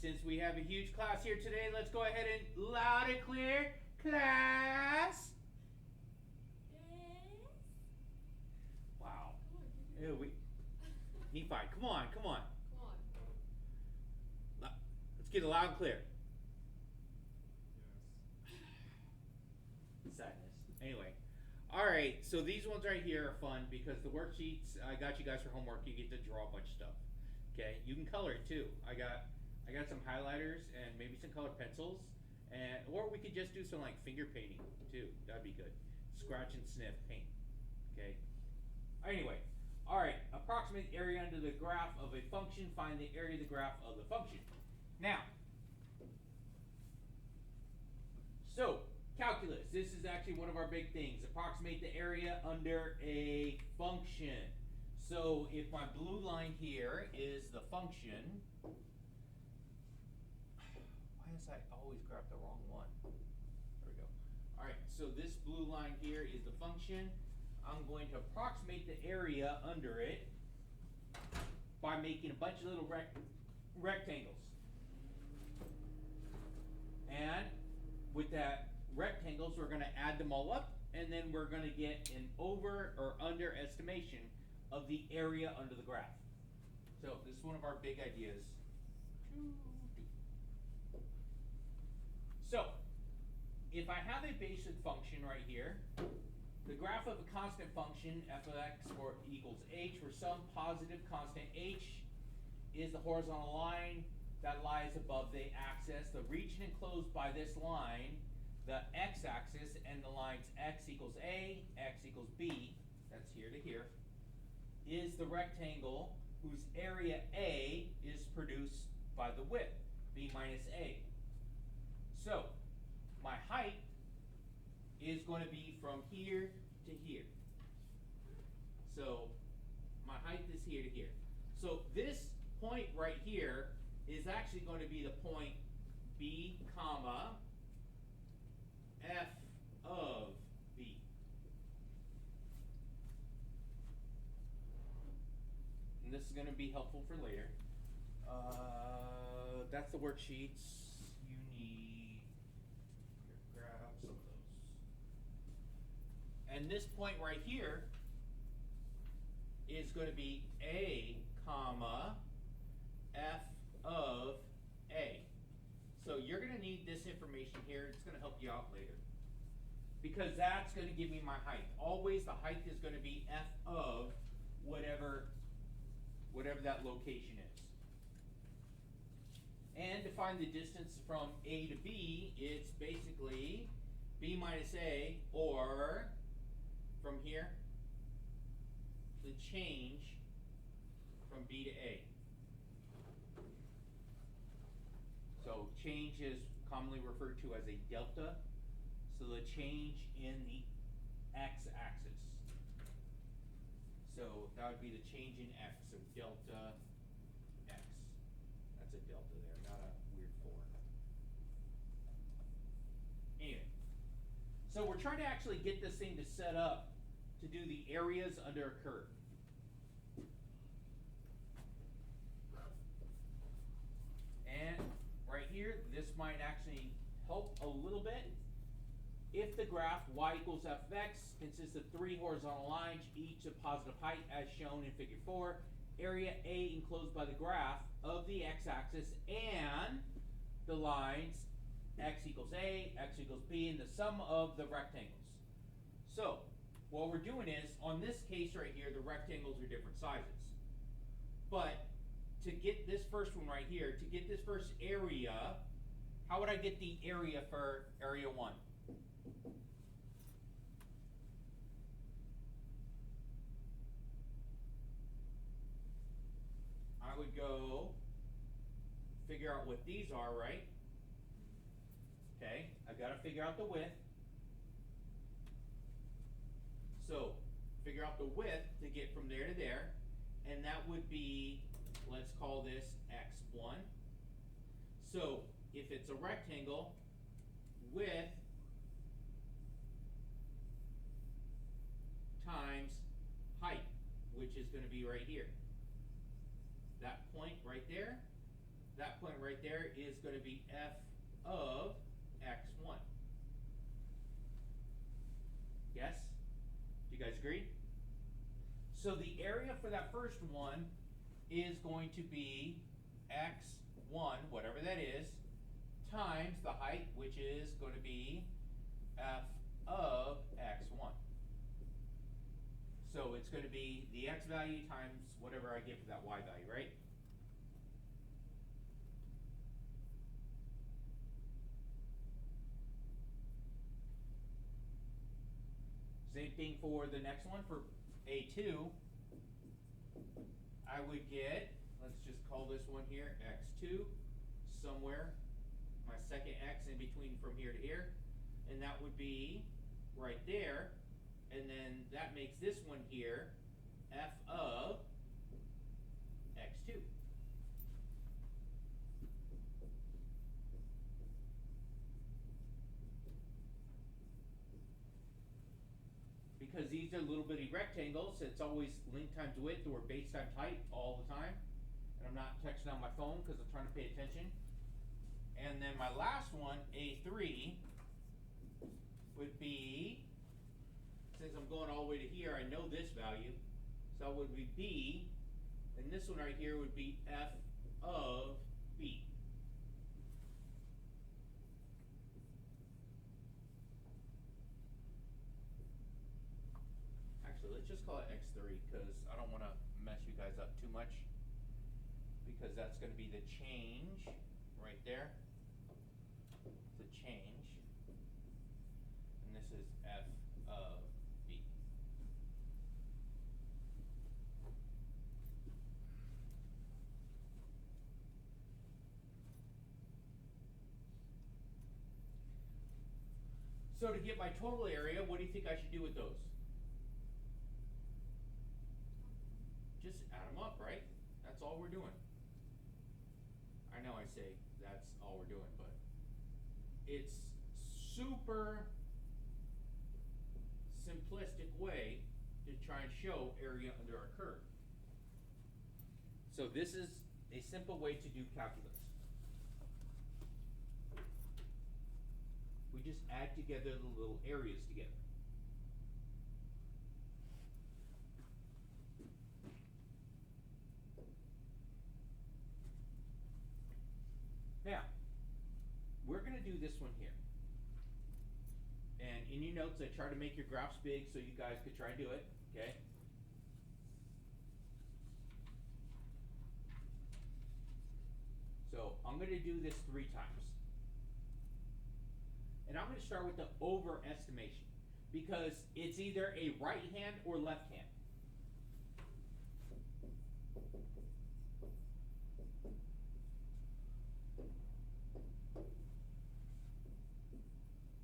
since we have a huge class here today, let's go ahead and loud and clear, class. Yes. Wow. Come on, give Ew, me Nephi, come on, come on. Come on. Let's get it loud and clear. Yes. Sadness. Anyway. Alright, so these ones right here are fun because the worksheets, I got you guys for homework, you get to draw a bunch of stuff. Okay, you can color it too. I got some highlighters and maybe some colored pencils, or we could just do some like finger painting too. That'd be good. Scratch and sniff paint. Okay. Anyway, all right. Approximate area under the graph of a function. Find the area of the graph of the function. Now, so calculus. This is actually one of our big things. Approximate the area under a function. So if my blue line here is the function, why does I always grab the wrong one? There we go. All right, so this blue line here is the function. I'm going to approximate the area under it by making a bunch of little rectangles. And with that rectangles, we're going to add them all up, and then we're going to get an over or under estimation of the area under the graph. So this is one of our big ideas to do. So if I have a basic function right here, the graph of a constant function f of x or equals h, where some positive constant h is the horizontal line that lies above the axis. The region enclosed by this line, the x-axis, and the lines x equals a, x equals b, that's here to here, is the rectangle whose area A is produced by the width, B minus A. So, my height is going to be from here to here. So, my height is here to here. So, this point right here is actually going to be the point B, comma, F of B. And this is going to be helpful for later. That's the worksheets. You need, here, grab some of those. And this point right here is going to be A, comma, F of A. So you're going to need this information here. It's going to help you out later. Because that's going to give me my height. Always the height is going to be F of whatever that location is. And to find the distance from A to B, it's basically B minus A, or from here, the change from B to A. So change is commonly referred to as a delta. So the change in the x-axis. So that would be the change in x, so delta x. That's a delta there, not a weird 4. Anyway, so we're trying to actually get this thing to set up to do the areas under a curve. And right here, this might actually help a little bit. If the graph y equals f of x consists of 3 horizontal lines, each of positive height as shown in figure 4, area A enclosed by the graph of the x-axis and the lines x equals A, x equals B, and the sum of the rectangles. So what we're doing is, on this case right here, the rectangles are different sizes. But to get this first one right here, to get this first area, how would I get the area for area 1? I would go figure out what these are, right? Okay, I've got to figure out the width. So, figure out the width to get from there to there, and that would be, let's call this x1. So, if it's a rectangle, width times height, which is going to be right here. That point right there right there is going to be f of x1. Yes? Do you guys agree? So the area for that first one is going to be x1, whatever that is, times the height, which is going to be f of x1. So it's going to be the x value times whatever I give for that y value, right? Same thing for the next one, for A2. I would get, let's just call this one here x2, somewhere, my second x in between from here to here, and that would be right there, and then that makes this one here f of x2. Because these are little bitty rectangles, it's always length times width or base times height all the time. And I'm not texting on my phone because I'm trying to pay attention. And then my last one, A3, would be, since I'm going all the way to here, I know this value. So it would be B, and this one right here would be F of B. Actually, let's just call it x3 because I don't want to mess you guys up too much, because that's going to be the change right there. The change, and this is f of b. So to get my total area, what do you think I should do with those? Just add them up, right? That's all we're doing. I know I say that's all we're doing, but it's super simplistic way to try and show area under a curve. So this is a simple way to do calculus. We just add together the little areas together. Now, we're going to do this one here. And in your notes, I try to make your graphs big so you guys could try and do it, okay? So I'm going to do this 3 times. And I'm going to start with the overestimation, because it's either a right hand or left hand.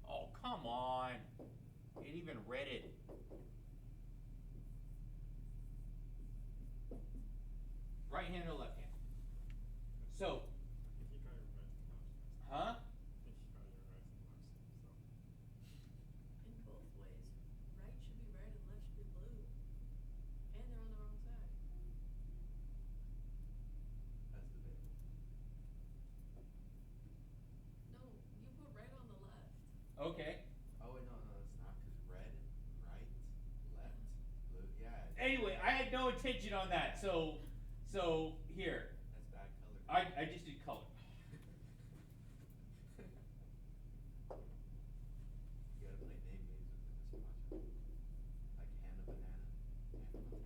Oh, come on. It even read it. Right hand or left hand? So, huh? In both ways. Right should be red and left should be blue. And they're on the wrong side. That's debatable. No, you put red on the left. Okay. Oh wait, no, it's not, because red, right, left, blue, yeah. Anyway, I had no intention on that, so here. That's bad color. I just did color. You gotta play name games with this, watch out. Like Hannah Banana, Hannah Montana.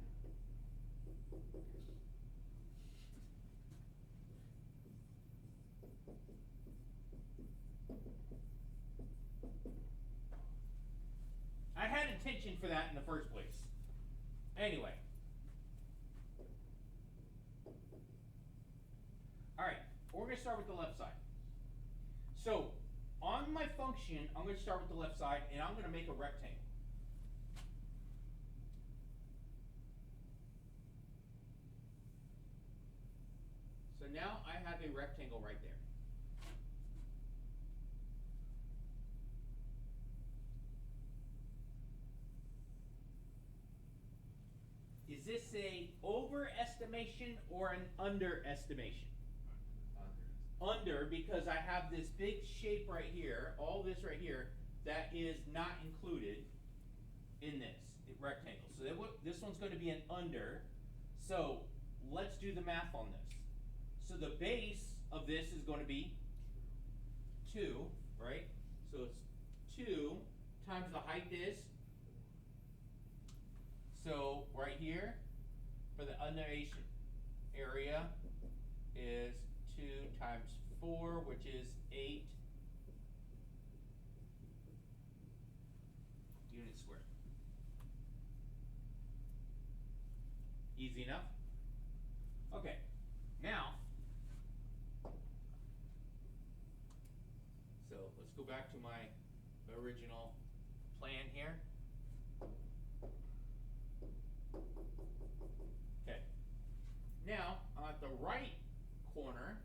I had intention for that in the first place. Anyway. Alright, we're going to start with the left side. So, on my function, I'm going to start with the left side, and I'm going to make a rectangle. So now I have a rectangle right there. Is this a overestimation or an underestimation? Under. under because I have this big shape right here, all this right here, that is not included in this rectangle. So this one's going to be an under. So let's do the math on this. So the base of this is going to be 2, right? So it's 2 times the height is. So right here, for the undulation area, is 2 times 4, which is 8 units squared. Easy enough? Okay, now, so let's go back to my original plan here. Okay, now, at the right corner,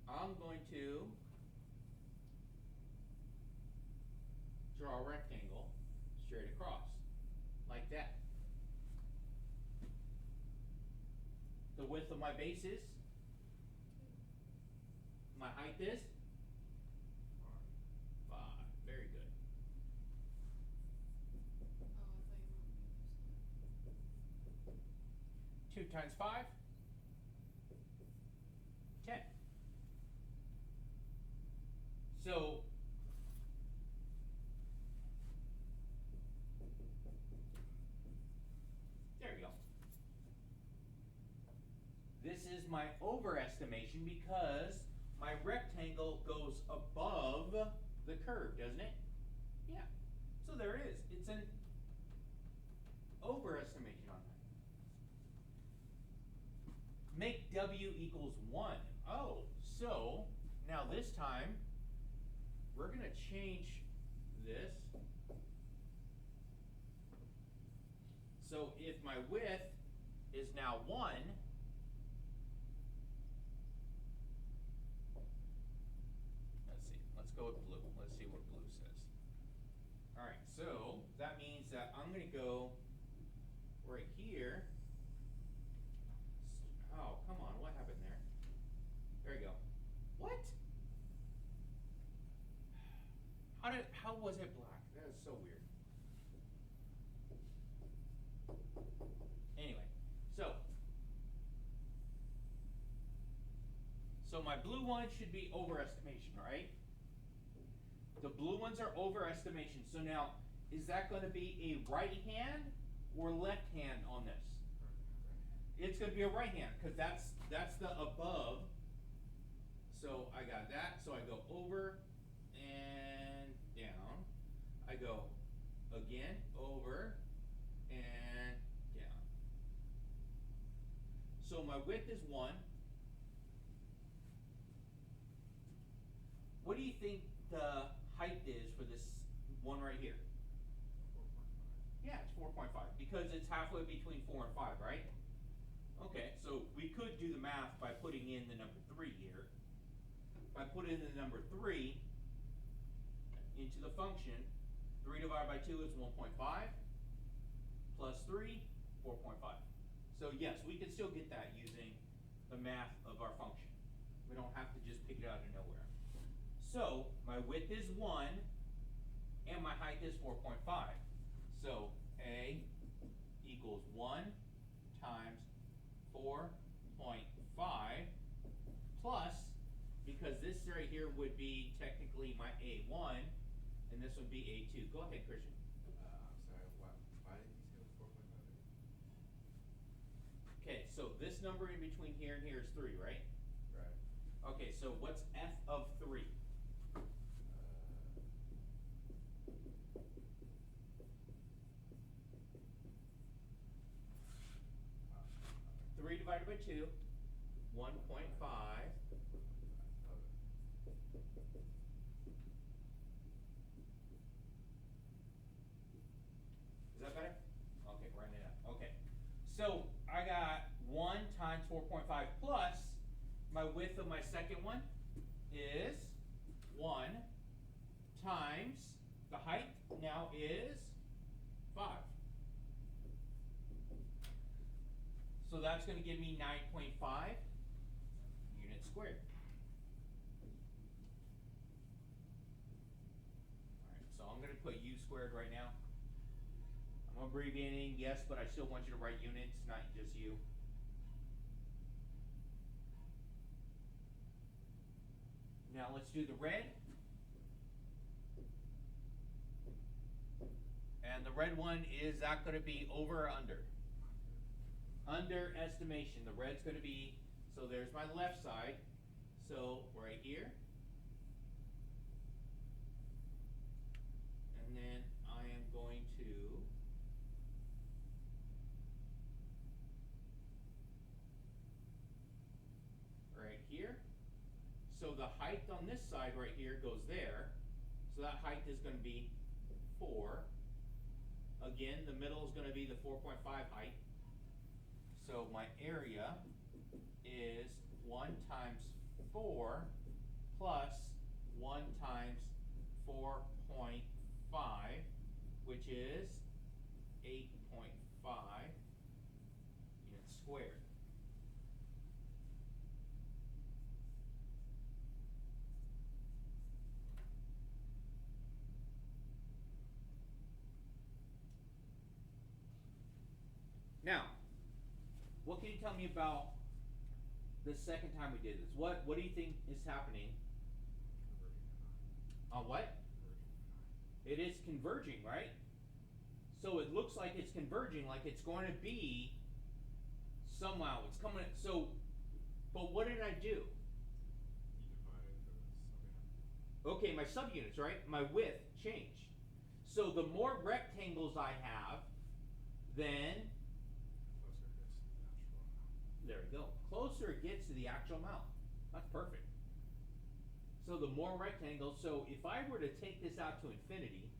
I'm going to draw a rectangle straight across, like that. The width of my base is, my height is 5. Very good. Oh, I thought you wanted me to 2 times 5, 10. So there you go. This is my overestimation because my rectangle goes above the curve, doesn't it? Yeah. So there it is. It's an overestimation on that. Make W equals 1. Oh, so now this time we're going to change this. So if my width is now 1, let's see, let's go with blue. Let's see what blue says. All right, so that means that I'm going to go right here. Oh, come on, what happened there? There you go. What? How was it black? That is so weird. Anyway, so my blue one should be overestimation, right? The blue ones are overestimation. So now, is that going to be a right hand or left hand on this? It's going to be a right hand because that's the above. So I got that. So I go over and down. I go again over and down. So my width is 1. What do you think the height is for this one right here? 4.5. Yeah, it's 4.5 because it's halfway between 4 and 5, right? Okay, so we could do the math by putting in the number 3 here. If I put in the number 3 into the function, 3 divided by 2 is 1.5, plus 3, 4.5. So yes, we can still get that using the math of our function. We don't have to just pick it out of nowhere. So my width is 1, and my height is 4.5. So A equals 1 times 4.5 plus, because this right here would be technically my A1, and this would be A2. Go ahead, Christian. I'm sorry, why did you say it was 4.5? Okay, so this number in between here and here is 3, right? Right. Okay, so what's f of 3? 3 divided by 2, 1.5. Is that better? Okay, writing it out. Okay. So I got 1 times 4.5 plus my width of my second one is 1 times the height now is 5. So that's going to give me 9.5 units squared. put U squared right now. I'm abbreviating, yes, but I still want you to write units, not just U. Now let's do the red. And the red one, is that gonna be over or under? Under estimation, the red's gonna be, so there's my left side, so right here. And then I am going to right here. So the height on this side right here goes there. So that height is gonna be 4. Again, the middle is gonna be the 4.5 height. So my area is 1 times 4 plus 1 times 4.5, which is 8.5 units squared. Now, what can you tell me about the second time we did this? What do you think is happening? On what? It is converging, right? So it looks like it's converging, like it's going to be somehow, it's coming, so, but what did I do? You divided the subunit. Okay, my subunits, right? My width changed. So the more rectangles I have, then, Closer it gets to the actual amount. there we go, closer it gets to the actual amount. That's perfect. So the more rectangles, so if I were to take this out to infinity,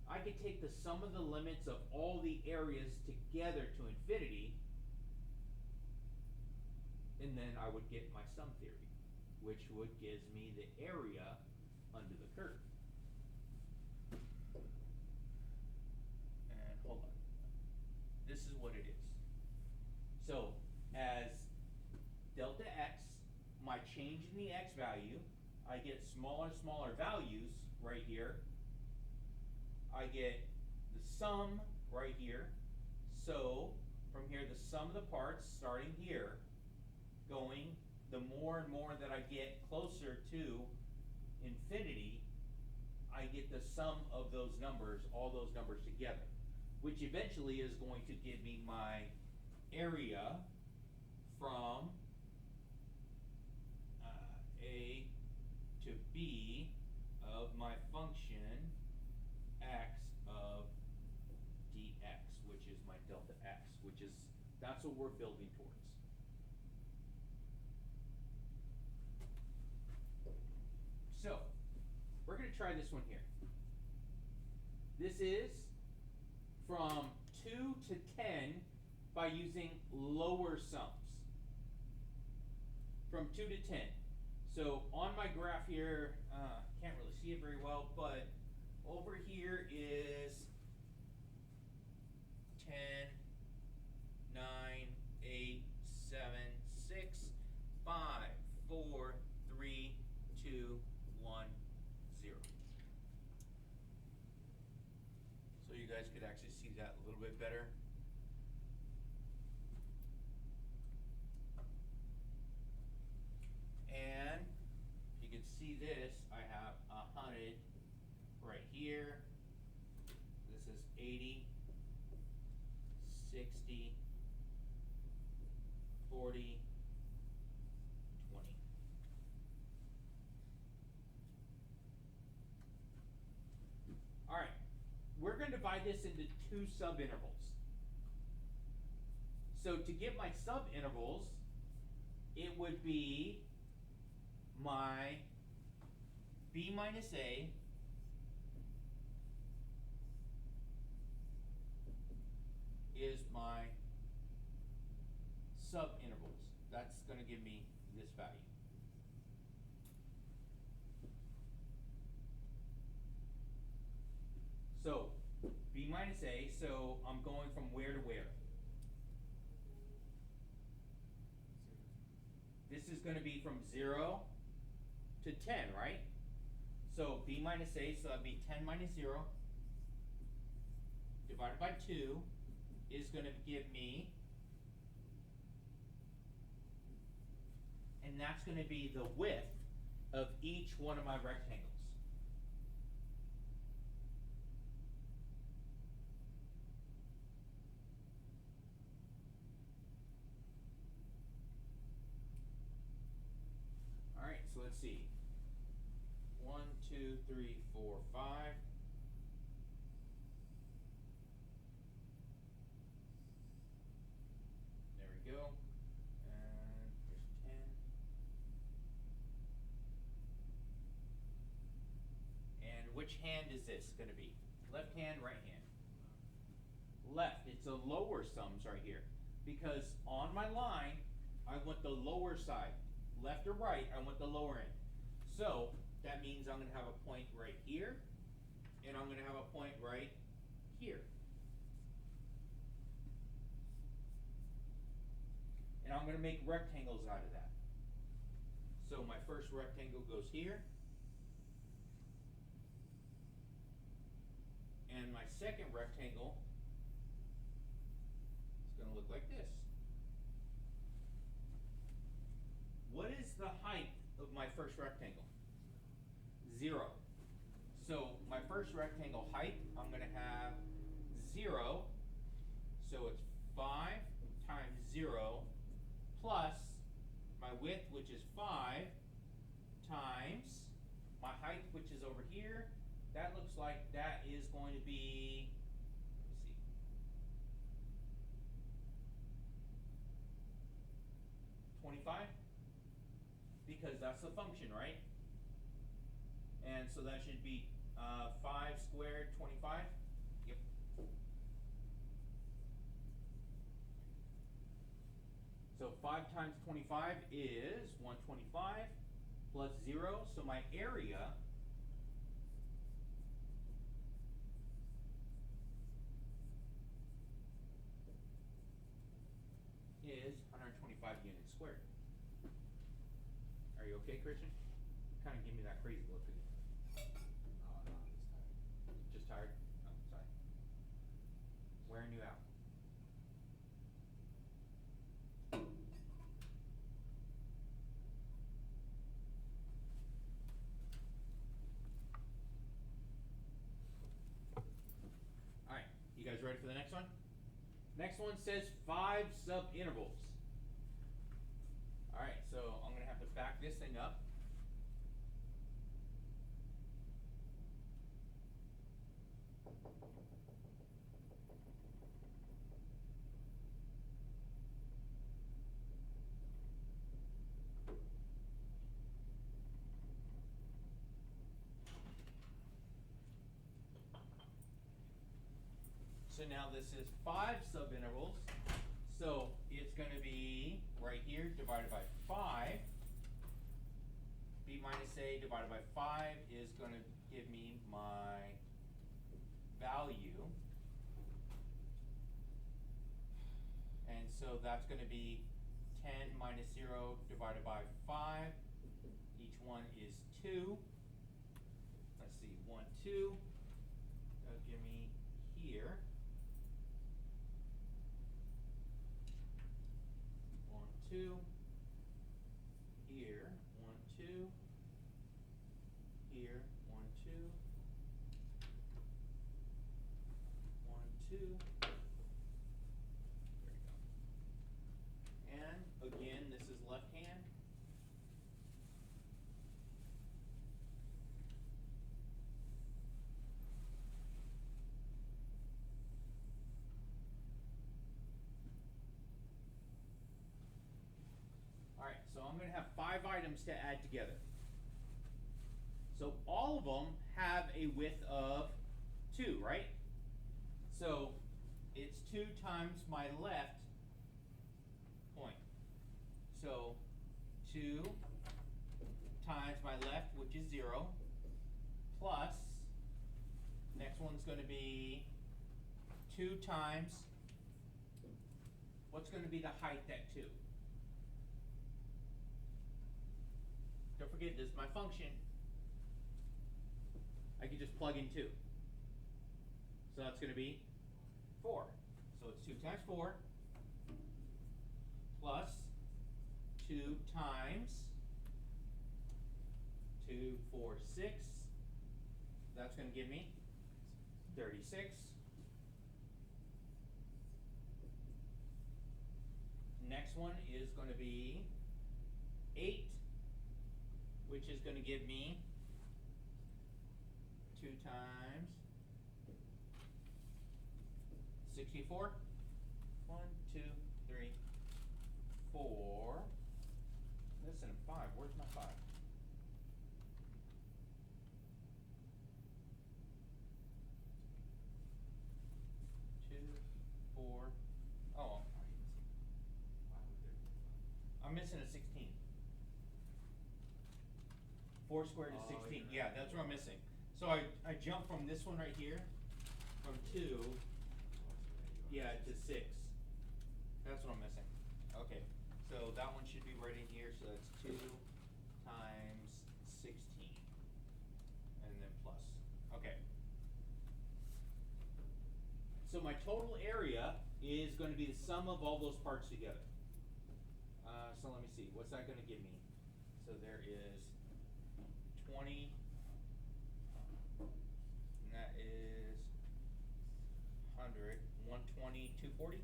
I could take the sum of the limits of all the areas together to infinity, and then I would get my sum theory, which would gives me the area under the curve. And hold on. This is what it is. So as delta x, my change in the x value, I get smaller and smaller values right here. I get the sum right here. So from here, the sum of the parts starting here, going the more and more that I get closer to infinity, I get the sum of those numbers, all those numbers together, which eventually is going to give me my area from A to B of my function x of dx, which is my delta x, which is, that's what we're building towards. So, we're gonna try this one here. This is from 2 to 10 by using lower sums. From 2 to 10. So on my graph here, can't really see it very well, but over here is 10, 9, 8, 7, 6, 5, 4, 3, 2, 1, 0. So you guys could actually see that a little bit better. And you can see this, I have 100 right here. This is 80, 60, 40, 20. All right, we're going to divide this into 2 subintervals. So to get my subintervals, it would be my b minus a is my subintervals. That's going to give me this value. So b minus a, so I'm going from where to where? This is going to be from 0 to 10, right? So b minus a, so that'd be 10 minus 0 divided by 2 is going to give me, and that's going to be the width of each one of my rectangles. Alright, so let's see. 1, 2, 3, 4, 5. There we go. And here's 10. And which hand is this going to be? Left hand, right hand? Left. It's a lower sums right here. Because on my line, I want the lower side. Left or right, I want the lower end. So that means I'm going to have a point right here, and I'm going to have a point right here. And I'm going to make rectangles out of that. So my first rectangle goes here, and my second rectangle is going to look like this. What is the height of my first rectangle? 0. So my first rectangle height, I'm going to have 0. So it's 5 times 0 plus my width, which is 5, times my height, which is over here. That looks like that is going to be, let me see, 25? Because that's the function, right? And so that should be 5 squared, 25? Yep. So 5 times 25 is 125 plus 0. So my area is 125 units squared. Are you okay, Christian? Kind of give me that crazy look again. No, I'm just tired. Just tired? Oh, sorry. Wearing you out. Alright, you guys ready for the next one? Next one says 5 subintervals. Alright, so I'm going to have to back this thing up. So now this is 5 subintervals. So it's going to be right here divided by 5. B minus A divided by 5 is going to give me my value. And so that's going to be 10 minus 0 divided by 5. Each one is 2. Let's see, 1, 2. That'll give me here 1, 2. Here 1, 2. Here 1, 2. 1, 2. There we go. And again, this is left hand. Alright, so I'm going to have 5 items to add together. So all of them have a width of 2, right? So it's 2 times my left point. So 2 times my left, which is 0, plus, next one's going to be 2 times, what's going to be the height at 2? Don't forget, this is my function. I could just plug in 2. So that's gonna be 4. So it's 2 times 4 plus 2 times 2, 4, 6. That's gonna give me 36. Next one is gonna be 8, which is gonna give me 2 times 64. 1, 2, 3, 4. Listen, 5. Where's my 5? Two, 4. Oh, Why would there be a I'm missing a 16. 4 squared is Oh, 16. you're Yeah, right. that's what I'm missing. So I jumped from this one right here, from 2, yeah, to 6. That's what I'm missing. Okay, so that one should be right in here, so that's 2 times 16. And then plus. Okay. So my total area is going to be the sum of all those parts together. So let me see, what's that going to give me? So there is 20, and that is 100, 120, 240?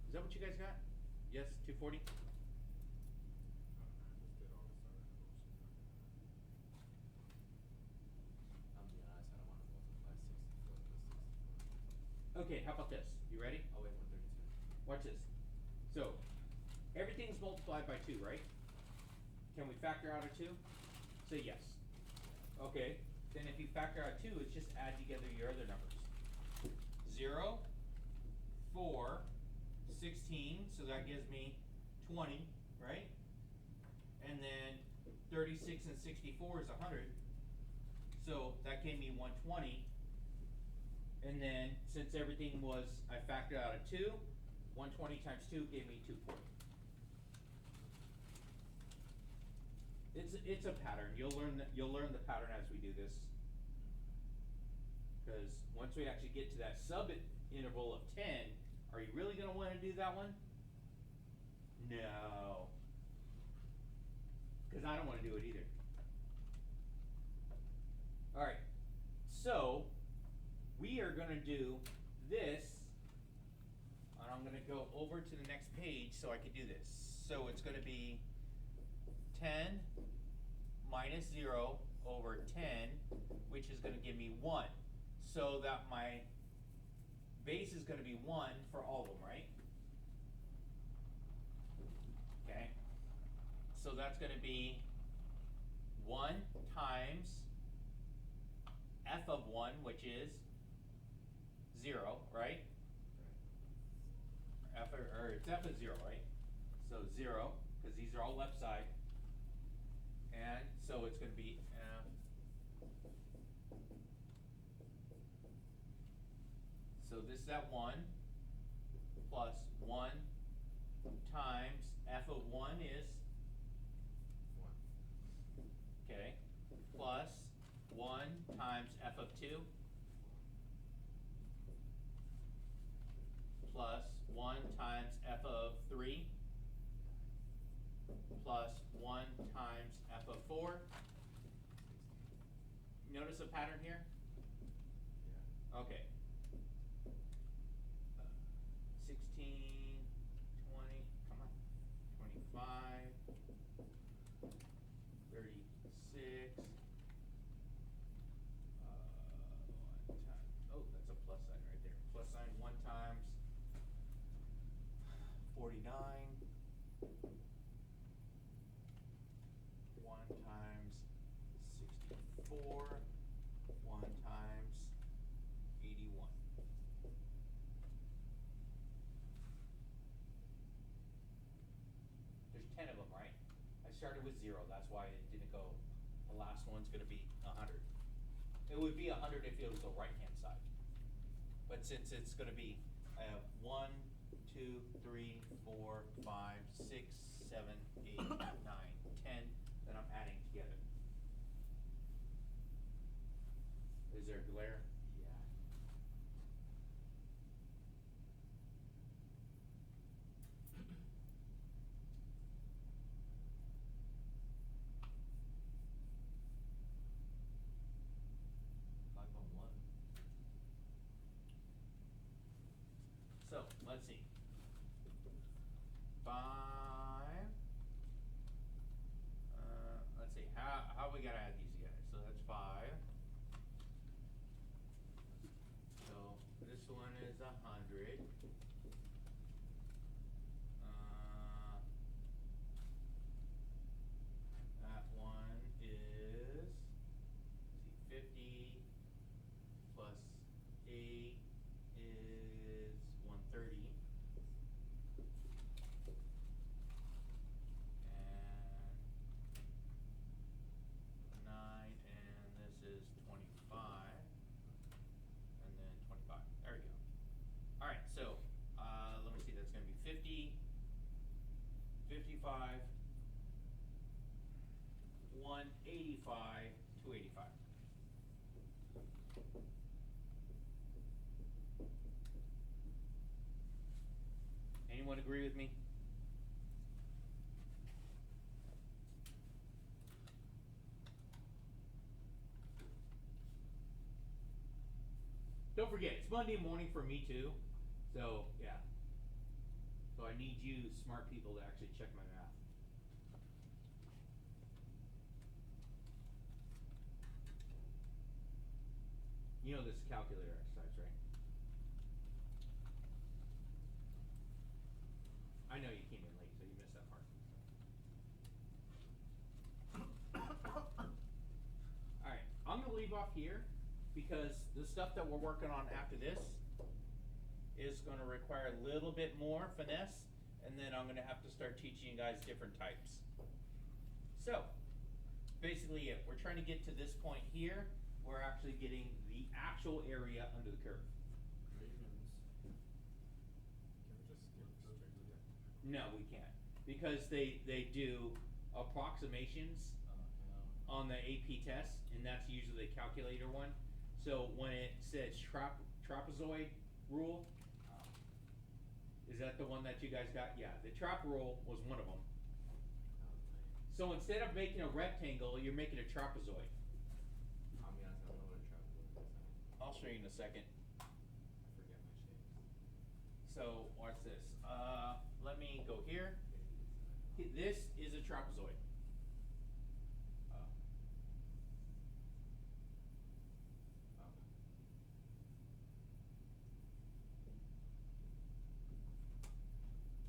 Is that what you guys got? Yes, 240? I'll be honest, I don't wanna multiply 64 plus 64. Okay, how about this? You ready? I'll wait for 32. Watch this. So, everything's multiplied by 2, right? Can we factor out a 2? Say yes. Okay, then if you factor out 2, it's just add together your other numbers. 0, 4, 16, so that gives me 20, right? And then 36 and 64 is 100. So that gave me 120. And then since everything was, I factored out a 2, 120 times 2 gave me 240. It's a pattern. You'll learn the pattern as we do this. Because once we actually get to that sub interval of 10, are you really going to want to do that one? No. Because I don't want to do it either. Alright, so we are going to do this, and I'm going to go over to the next page so I can do this. So it's going to be 10 minus 0 over 10, which is going to give me 1. So that my base is going to be 1 for all of them, right? Okay. So that's going to be 1 times f of 1, which is 0, right? Or it's f of 0, right? So 0, because these are all left side. And so it's going to be f. So this is at 1 plus 1 times f of 1 is 1. okay, plus 1 times f of 2 plus 1 times f of 3 plus 1 times f of 4. Notice a pattern here? Yeah. Okay. 16, 20, come on, 25, 36, 1 time, oh, that's a plus sign right there. Plus sign 1 times 49, 1 times 64, 1 times 81. There's 10 of them, right? I started with 0, that's why it didn't go. The last one's gonna be 100. It would be 100 if it was the right-hand side. But since it's gonna be, I have 1, 2, 3, 4, 5, 6, 7, 8, 9, 10 that I'm adding together. Is there glare? Yeah. Five on one. So, let's see. 5. Let's see. How we gotta add these together? So that's 5. So this one is 100. That one is, let's see, 50 plus 8 is 130. And 9, and this is 25. And then 25. There we go. Alright, so let me see, that's gonna be 50, 55, 185, 285. Anyone agree with me? Don't forget, it's Monday morning for me too, so yeah. So I need you smart people to actually check my math. You know this is calculator exercise, right? I know you came in late, so you missed that part. Alright, I'm gonna leave off here because the stuff that we're working on after this is gonna require a little bit more finesse, and then I'm gonna have to start teaching you guys different types. So, basically it, we're trying to get to this point here, we're actually getting the actual area under the curve. Ravens. Can we just skip strictly that? No, we can't, because they do approximations on the AP test, and that's usually the calculator one. So when it says trapezoid rule, is that the one that you guys got? Yeah, the trap rule was one of them. So instead of making a rectangle, you're making a trapezoid. I'll be honest, I don't know what a trapezoid is. I'll show you in a second. I forget my shapes. So watch this. Let me go here. This is a trapezoid. Oh.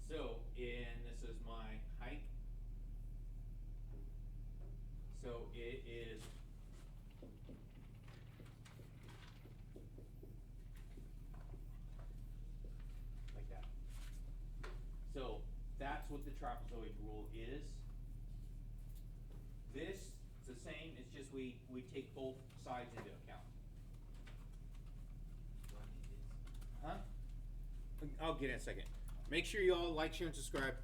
So, and this is my height. So it is like that. So that's what the trapezoid rule is. This is the same, it's just we take both sides into account. Do I need these? Huh? I'll get it in a second. Make sure you all like, share, and subscribe.